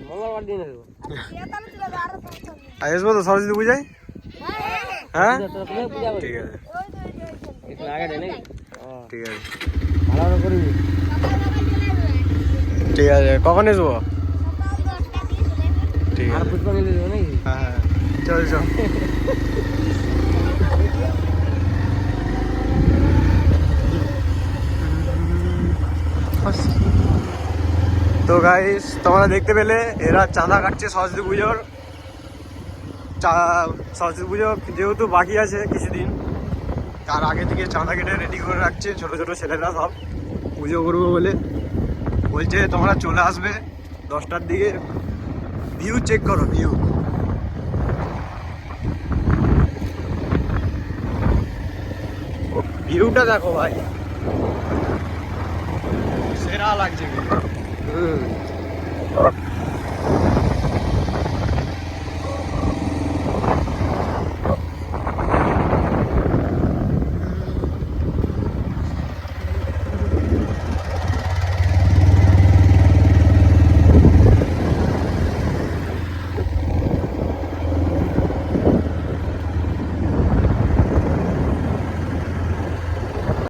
মঙ্গলবার দিন আসবো তো সরস্বতী পূজায়। হ্যাঁ ঠিক আছে ঠিক আছে ভালো করবি। ঠিক আছে কখন আসবো? ঠিক আর আছে পুষ্পা নিয়ে দেবো নাকি? হ্যাঁ হ্যাঁ চল চল। তো গাইস তোমরা দেখতে পেলে এরা চাঁদা কাটছে সরস্বতী পুজোর। সরস্বতী পুজো যেহেতু বাকি আছে কিছুদিন, তার আগে থেকে চাঁদা কেটে রেডি করে রাখছে ছোট ছোট ছেলেরা সব পুজো করবো বলে। বলছে তোমরা চলে আসবে 10টার দিকে। ভিউ চেক করো, ভিউ ভিউটা দেখো ভাই, সেরা লাগছে।